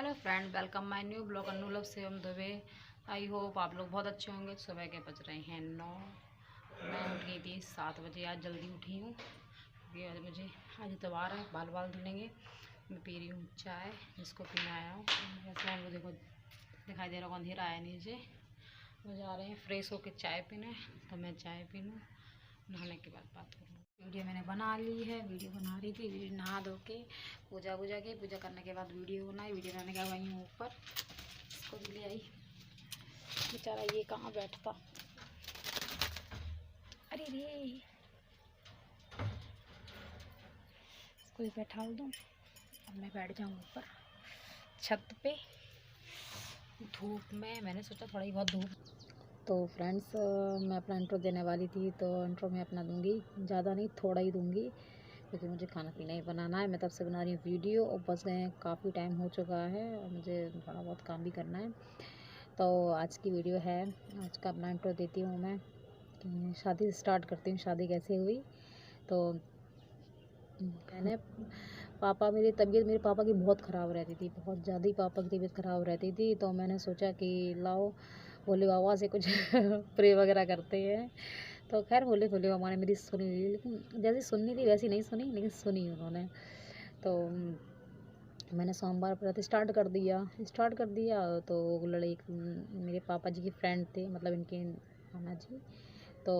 Hello friend, welcome my new blog Annu love से हम Dubey. I hope आप लोग बहुत अच्छे होंगे। सुबह के बज रहे हैं 9। मैं उठ गई थी 7 बजे। आज जल्दी उठी हूँ क्योंकि आज मुझे आज इतवार है, बाल बाल धुलेंगे। मैं पी रही हूँ चाय, जिसको पीने आया हूँ। ऐसा मुझे देखो दिखाई दे रहा होगा, अंधेरा आया नीचे। वो जा रहे हैं फ्रेश होकर चाय पीने, तो मैं चाय पी लूँ, नहाने के बाद बात करूँ। वीडियो मैंने बना ली है, वीडियो बना रही थी। वीडियो नहा धो के पूजा की पूजा करने के बाद वीडियो बनाई। वीडियो बनाने के वहीं ऊपर इसको भी ले आई। बेचारा ये कहाँ बैठता, अरे रे इसको भी बैठा दूँ। अब मैं बैठ जाऊँ ऊपर छत पे धूप में। मैंने सोचा थोड़ा ही बहुत धूप। तो फ्रेंड्स, मैं अपना इंट्रो देने वाली थी, तो इंट्रो मैं अपना दूंगी, ज़्यादा नहीं थोड़ा ही दूंगी, क्योंकि मुझे खाना पीना ही बनाना है। मैं तब से बना रही हूँ वीडियो और बस गए काफ़ी टाइम हो चुका है और मुझे थोड़ा बहुत काम भी करना है। तो आज की वीडियो है, आज का अपना इंट्रो देती हूँ मैं कि शादी स्टार्ट करती हूँ। शादी कैसे हुई? तो मैंने मेरी तबीयत मेरे पापा की बहुत ख़राब रहती थी, बहुत ज़्यादा ही पापा की तबीयत ख़राब रहती थी। तो मैंने सोचा कि लाओ भोले बाबा से कुछ प्रे वगैरह करते हैं। तो खैर भोले बाबा ने मेरी सुनी, लेकिन जैसी सुननी थी वैसी नहीं सुनी, लेकिन सुनी उन्होंने। तो मैंने सोमवार व्रत स्टार्ट कर दिया। तो मेरे पापा जी के फ्रेंड थे, मतलब इनके नाना जी। तो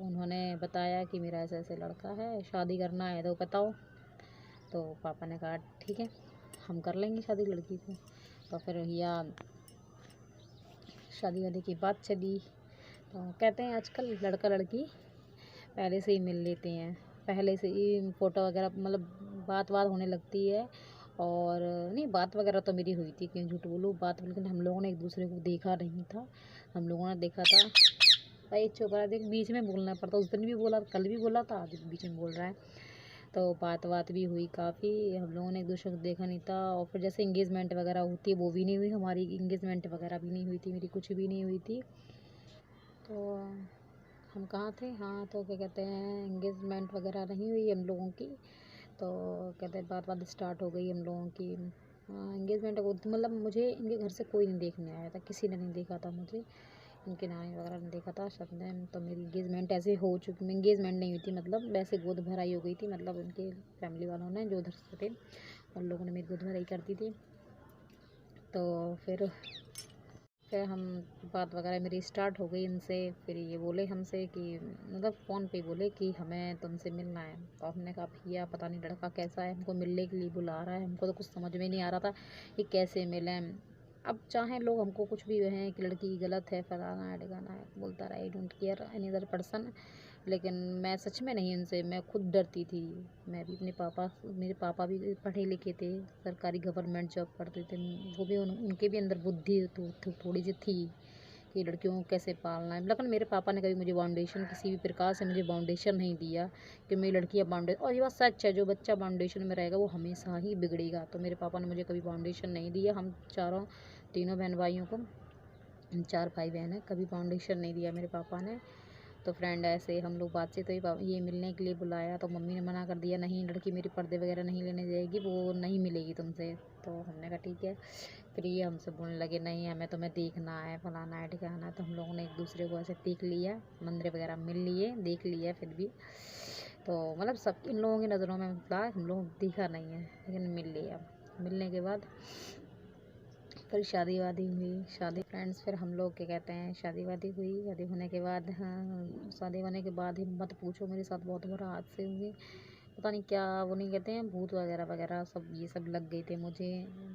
उन्होंने बताया कि मेरा ऐसे ऐसे लड़का है, शादी करना है तो बताओ। तो पापा ने कहा ठीक है, हम कर लेंगे शादी लड़की को। तो फिर भैया शादी वादी की बात चली। तो कहते हैं आजकल लड़का लड़की पहले से ही मिल लेते हैं, पहले से ही फ़ोटो वगैरह, मतलब बात होने लगती है। और नहीं, बात वगैरह तो मेरी हुई थी, क्यों झूठ बोलूँ बात, लेकिन हम लोगों ने एक दूसरे को देखा नहीं था। हम लोगों ने देखा था भाई, चुप रहा, देख बीच में बोलना पड़ता। उस दिन भी बोला, कल भी बोला था, आज बीच में बोल रहा है। तो बात भी हुई काफ़ी। हम लोगों ने एक दूसरे को देखा नहीं था। और फिर जैसे इंगेजमेंट वगैरह होती है वो भी नहीं हुई, हमारी इंगेजमेंट वगैरह भी नहीं हुई थी, मेरी कुछ भी नहीं हुई थी। तो हम कहाँ थे, हाँ, तो क्या कहते हैं, इंगेजमेंट वगैरह नहीं हुई हम लोगों की। तो कहते हैं बात स्टार्ट हो गई हम लोगों की। इंगेजमेंट मतलब मुझे इनके घर से कोई नहीं देखने आया था, किसी ने नहीं देखा था मुझे, इनके नानी वगैरह ने देखा था सब ने। तो मेरी इंगेजमेंट ऐसे हो चुकी, इंगेजमेंट नहीं हुई थी, मतलब वैसे गोद भराई हो गई थी, मतलब उनके फैमिली वालों ने जो उधर से थे उन लोगों ने मेरी गोद भराई कर दी थी। तो फिर हम बात वगैरह मेरी स्टार्ट हो गई इनसे। फिर ये बोले हमसे कि मतलब फ़ोन पे बोले कि हमें तुमसे मिलना है। तो हमने कहा भैया पता नहीं लड़का कैसा है, हमको मिलने के लिए बुला रहा है, हमको तो कुछ समझ में नहीं आ रहा था कि कैसे मिलें। अब चाहे लोग हमको कुछ भी कहें कि लड़की गलत है, फलाना है ढिकाना है, बोलता रहा, I don't care any other person. लेकिन मैं सच में नहीं, उनसे मैं खुद डरती थी। मैं भी मेरे पापा भी पढ़े लिखे थे, सरकारी गवर्नमेंट जॉब करते थे। वो भी उनके भी अंदर बुद्धि तो थोड़ी सी थी कि लड़कियों को कैसे पालना है। लेकिन मेरे पापा ने कभी मुझे बाउंडेशन, किसी भी प्रकार से मुझे बाउंडेशन नहीं दिया कि मेरी लड़की अब बाउंडेशन। और ये बात सच है, जो बच्चा बाउंडेशन में रहेगा वो हमेशा ही बिगड़ेगा। तो मेरे पापा ने मुझे कभी बाउंडेशन नहीं दिया। हम तीनों बहन भाइयों को, 4 भाई बहन है, कभी बाउंडेशन नहीं दिया मेरे पापा ने। तो फ्रेंड ऐसे हम लोग बातचीत हुई, ये मिलने के लिए बुलाया। तो मम्मी ने मना कर दिया, नहीं लड़की मेरी पर्दे वगैरह नहीं लेने जाएगी, वो नहीं मिलेगी तुमसे। तो हमने कहा ठीक है। फिर ये हमसे बोलने लगे, नहीं हमें तुम्हें देखना है, फलाना है ढिकाना है। तो हम लोगों ने एक दूसरे को ऐसे देख लिया, मंदिर वगैरह मिल लिए, देख लिया। फिर भी तो मतलब सब इन लोगों की नज़रों में मतलब हम लोग देखा नहीं है, लेकिन मिल लिया। मिलने के बाद फिर शादी वादी हुई। शादी फ्रेंड्स, फिर हम लोग क्या कहते हैं, शादी वादी हुई। शादी होने के बाद, हाँ, शादी होने के बाद ही मत पूछो, मेरे साथ बहुत बुरा हादसे हुए। पता नहीं क्या, वो नहीं कहते हैं भूत वगैरह वगैरह, सब ये सब लग गए थे मुझे।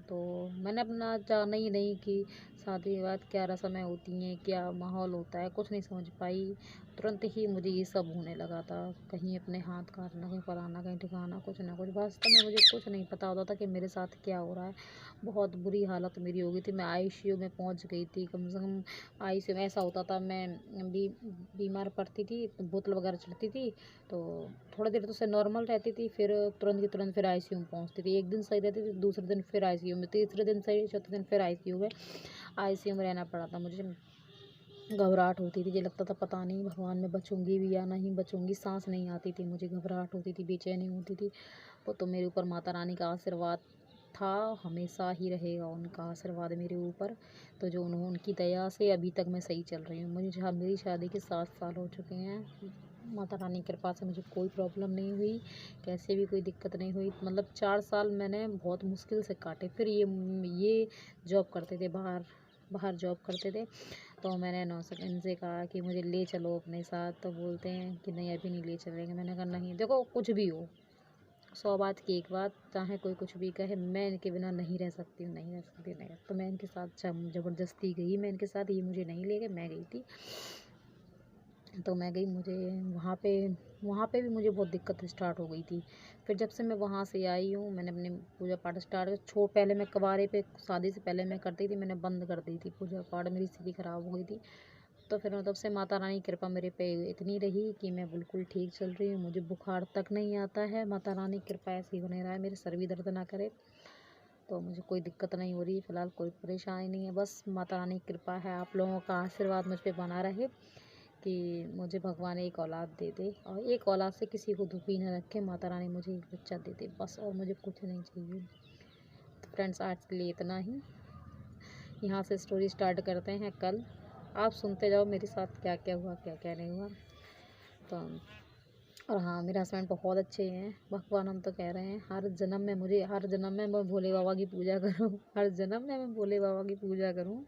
तो मैंने अपना जाना ही नहीं कि शादी के बाद क्या रस्में होती हैं, क्या माहौल होता है, कुछ नहीं समझ पाई। तुरंत ही मुझे ये सब होने लगा था, कहीं अपने हाथ काटना, कहीं फलाना, कहीं ठिकाना, कुछ ना कुछ। वास्तव में मुझे कुछ नहीं पता होता था कि मेरे साथ क्या हो रहा है। बहुत बुरी हालत मेरी हो गई थी, मैं आईसीयू में पहुंच गई थी। कम से कम आईसीयू में ऐसा होता था, मैं बीमार पड़ती थी तो बोतल वगैरह चढ़ती थी, तो थोड़ी देर तो से नॉर्मल रहती थी, फिर तुरंत की तुरंत फिर आईसीयू में पहुंचती थी। एक दिन सही रहती थी, दूसरे दिन फिर आईसीयू में, तीसरे दिन सही, चौथे दिन फिर आईसीयू में रहना पड़ा था मुझे। घबराहट होती थी, ये लगता था पता नहीं भगवान में बचूंगी भी या नहीं बचूंगी। सांस नहीं आती थी मुझे, घबराहट होती थी, बेचैनी होती थी। वो तो मेरे ऊपर माता रानी का आशीर्वाद था, हमेशा ही रहेगा उनका आशीर्वाद मेरे ऊपर। तो जो उनकी दया से अभी तक मैं सही चल रही हूँ। मेरी शादी के 7 साल हो चुके हैं। माता रानी की कृपा से मुझे कोई प्रॉब्लम नहीं हुई, कैसे भी कोई दिक्कत नहीं हुई। मतलब 4 साल मैंने बहुत मुश्किल से काटे। फिर ये जॉब करते थे, बाहर जॉब करते थे। तो मैंने इनसे कहा कि मुझे ले चलो अपने साथ। तो बोलते हैं कि नहीं, अभी नहीं ले चलेंगे। मैंने कहा नहीं, देखो कुछ भी हो, 100 बात की एक बात, चाहे कोई कुछ भी कहे, मैं इनके बिना नहीं रह सकती हूँ, नहीं रह सकती, नहीं। तो मैं इनके साथ ज़बरदस्ती गई, मैं इनके साथ, ये मुझे नहीं ले गए, मैं गई थी। तो मैं गई, मुझे वहाँ पे भी मुझे बहुत दिक्कत स्टार्ट हो गई थी। फिर जब से मैं वहाँ से आई हूँ, मैंने अपनी पूजा पाठ स्टार्ट पहले मैं कुंवारे पे, शादी से पहले मैं करती थी, मैंने बंद कर दी थी पूजा पाठ, मेरी स्थिति ख़राब हो गई थी। तो फिर तब से माता रानी की कृपा मेरे पे इतनी रही कि मैं बिल्कुल ठीक चल रही हूँ। मुझे बुखार तक नहीं आता है। माता रानी की कृपा ऐसे ही बने रहा है, मेरे सर भी दर्द ना करे। तो मुझे कोई दिक्कत नहीं हो रही फ़िलहाल, कोई परेशानी नहीं है। बस माता रानी की कृपा है, आप लोगों का आशीर्वाद मुझ पे बना रहे कि मुझे भगवान एक औलाद दे दे, और एक औलाद से किसी को दुखी न रखे। माता रानी मुझे एक बच्चा दे दे बस, और मुझे कुछ नहीं चाहिए। तो फ्रेंड्स, आज के लिए इतना ही। यहाँ से स्टोरी स्टार्ट करते हैं कल। आप सुनते जाओ मेरे साथ क्या क्या हुआ, क्या क्या नहीं हुआ। तो और हाँ, मेरे हस्बैंड बहुत अच्छे हैं। भगवान हम तो कह रहे हैं, हर जन्म में मैं भोले बाबा की पूजा करूँ। हर जन्म में मैं भोले बाबा की पूजा करूँ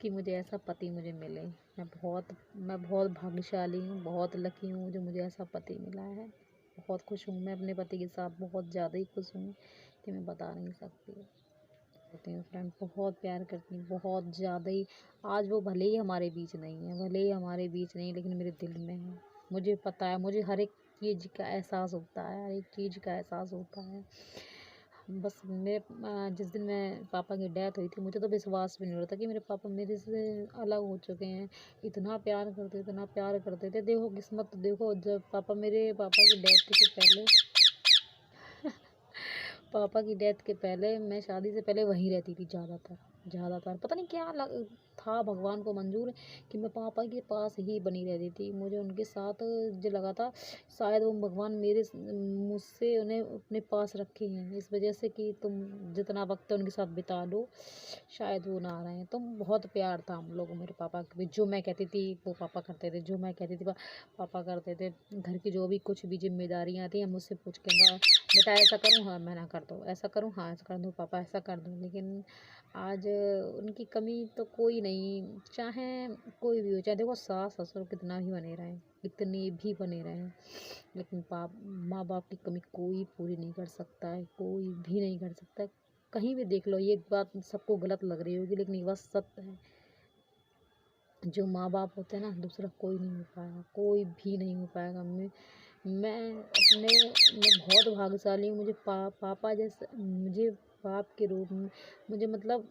कि मुझे ऐसा पति मुझे मिले। मैं बहुत भाग्यशाली हूँ, बहुत लकी हूँ जो मुझे ऐसा पति मिला है। बहुत खुश हूँ मैं अपने पति के साथ, बहुत ज़्यादा ही खुश हूँ कि मैं बता नहीं सकती। करती हूँ फ्रेंड, बहुत प्यार करती हूँ, बहुत ज़्यादा ही। आज वो भले ही हमारे बीच नहीं है, लेकिन मेरे दिल में है। मुझे पता है, मुझे हर एक चीज़ का एहसास होता है, हर एक चीज़ का एहसास होता है। बस जिस दिन मैं पापा की डेथ हुई थी, मुझे तो विश्वास भी नहीं हो रहा था कि मेरे पापा मेरे से अलग हो चुके हैं। इतना प्यार करते थे। देखो किस्मत, देखो जब पापा की डेथ के पहले पापा की डेथ के पहले मैं शादी से पहले वहीं रहती थी ज़्यादातर। पता नहीं क्या था, भगवान को मंजूर है कि मैं पापा के पास ही बनी रहती थी। मुझे उनके साथ जो लगा था, शायद वो भगवान मुझसे उन्हें अपने पास रखे हैं, इस वजह से कि तुम जितना वक्त उनके साथ बिता लो, शायद वो ना आ रहे हैं। तो बहुत प्यार था हम लोग मेरे पापा के भी। जो मैं कहती थी वो पापा करते थे, जो मैं कहती थी पापा करते थे। घर की जो भी कुछ भी जिम्मेदारियाँ थी, हम मुझसे पूछ के, बेटा ऐसा करूँ, हाँ मैं ना कर दो, ऐसा करूँ, हाँ ऐसा कर दो, पापा ऐसा कर दो। लेकिन आज उनकी कमी तो कोई नहीं, चाहे कोई भी हो, चाहे देखो सास ससुर कितना भी बने रहें, कितने भी बने रहें, लेकिन माँ बाप की कमी कोई पूरी नहीं कर सकता है, कोई भी नहीं कर सकता है। कहीं भी देख लो, ये बात सबको गलत लग रही होगी, लेकिन ये बात सत्य है। जो माँ बाप होते हैं ना, दूसरा कोई नहीं हो पाएगा, कोई भी नहीं हो पाएगा। मैं बहुत भाग्यशाली हूँ। पापा जैसे, मुझे बाप के रूप में, मुझे मतलब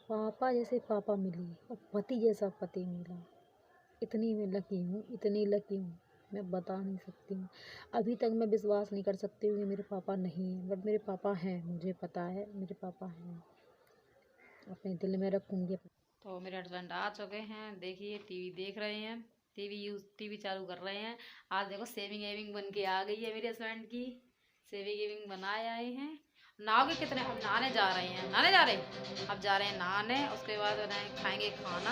पापा जैसे पापा मिले और पति जैसा पति मिला। इतनी मैं लकी हूँ, इतनी लकी हूँ, मैं बता नहीं सकती हूँ। अभी तक मैं विश्वास नहीं कर सकती हूँ कि मेरे पापा नहीं हैं, बट मेरे पापा हैं, मुझे पता है मेरे पापा हैं, अपने दिल में रखूँगी। तो मेरे हस्बैंड आ चुके हैं, देखिए टीवी देख रहे हैं, टीवी चालू कर रहे हैं। आज देखो सेविंग एविंग बन के आ गई है मेरे हस्बैंड की, सेविंग एविंग बनाए आए हैं। नहाओगे कितने? हम नहाने जा रहे हैं, अब जा रहे हैं नहाने। उसके बाद खाएंगे खाना।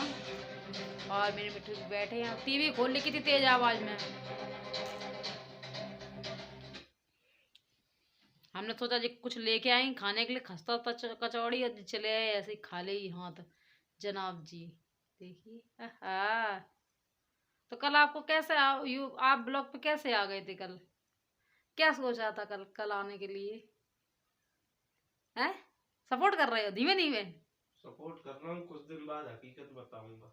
और मेरे मिट्टू बैठे हैं, टीवी खोल ली कितनी तेज आवाज़ में। हमने सोचा जी कुछ लेके आए खाने के लिए, खस्ता कचौड़ी, और चले आए ऐसे ही खा ले ही हाथ जनाब जी। देखिए तो कल आपको कैसे आप ब्लॉग पे कैसे आ गए थे? कल क्या सोचा था कल आने के लिए? हैं? सपोर्ट कर रहे हो? धीमे धीमे सपोर्ट कर रहा हूँ, कुछ दिन बाद हकीकत बताऊंगा।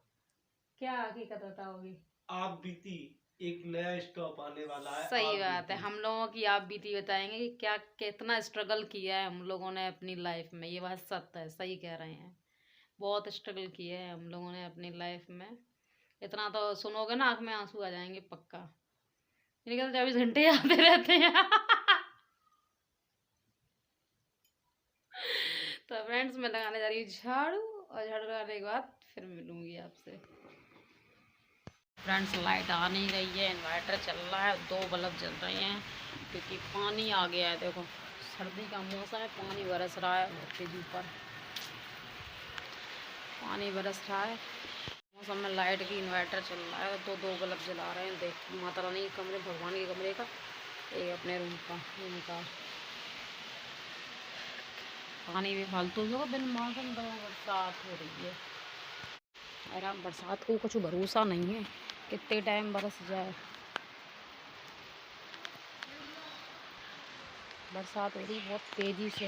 क्या हकीकत बताओगे? आप बीती एक नया स्टॉप आने वाला है। सही आप बात है, बीती हम लोगों की आप बीती बताएंगे कि क्या कितना स्ट्रगल किया है हम लोगों ने अपनी लाइफ में। ये बात सत्य है, सही कह रहे हैं, बहुत स्ट्रगल किया है हम लोगों ने अपनी लाइफ में। इतना तो सुनोगे ना, आँख में आंसू आ जाएंगे पक्का। इनके तो 24 घंटे आते रहते हैं। तो फ्रेंड्स, मैं लगाने जा रही हूँ झाड़ू, और झाड़ू लगाने के बाद फिर मिलूंगी आपसे। फ्रेंड्स, लाइट आ नहीं रही है, इन्वर्टर चल रहा है, 2 बल्ब जल रहे हैं क्योंकि पानी आ गया है। देखो सर्दी का मौसम है, पानी बरस रहा है बहुत तेजी ऊपर, पानी बरस रहा है। मौसम में लाइट की इन्वर्टर चल रहा है, तो दो बल्ब जला रहे हैं। देख माता रानी के कमरे, भगवान के कमरे का, एक अपने रूम का। पानी भी फालतू होगा बिन मौसम, तो बरसात हो रही है। अरे बरसात को कुछ भरोसा नहीं है, कितने टाइम बरस जाए। बरसात हो रही बहुत तेज़ी से।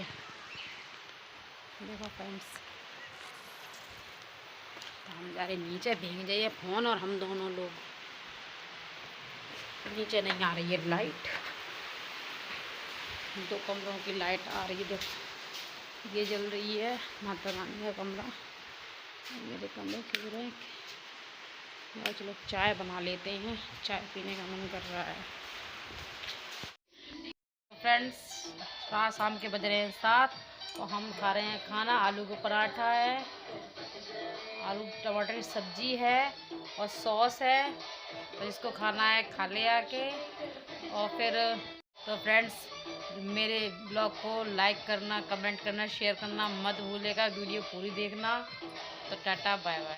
देखो फ्रेंड्स, हम जा रहे नीचे, भीग जाइए फ़ोन और हम दोनों लोग। नीचे नहीं आ रही है लाइट, दो कमरों की लाइट आ रही है। देखो ये जल रही है माता रानी का कमरा, मेरे कमरे के रहे। और चलो चाय बना लेते हैं, चाय पीने का मन कर रहा है। फ्रेंड्स, शाम के बज रहे हैं 7 और हम खा रहे हैं खाना। आलू का पराठा है, आलू टमाटर की सब्जी है और सॉस है, तो इसको खाना है, खा ले आके। और फिर तो फ्रेंड्स, मेरे ब्लॉग को लाइक करना, कमेंट करना, शेयर करना मत भूलिएगा। वीडियो पूरी देखना। तो टाटा बाय बाय।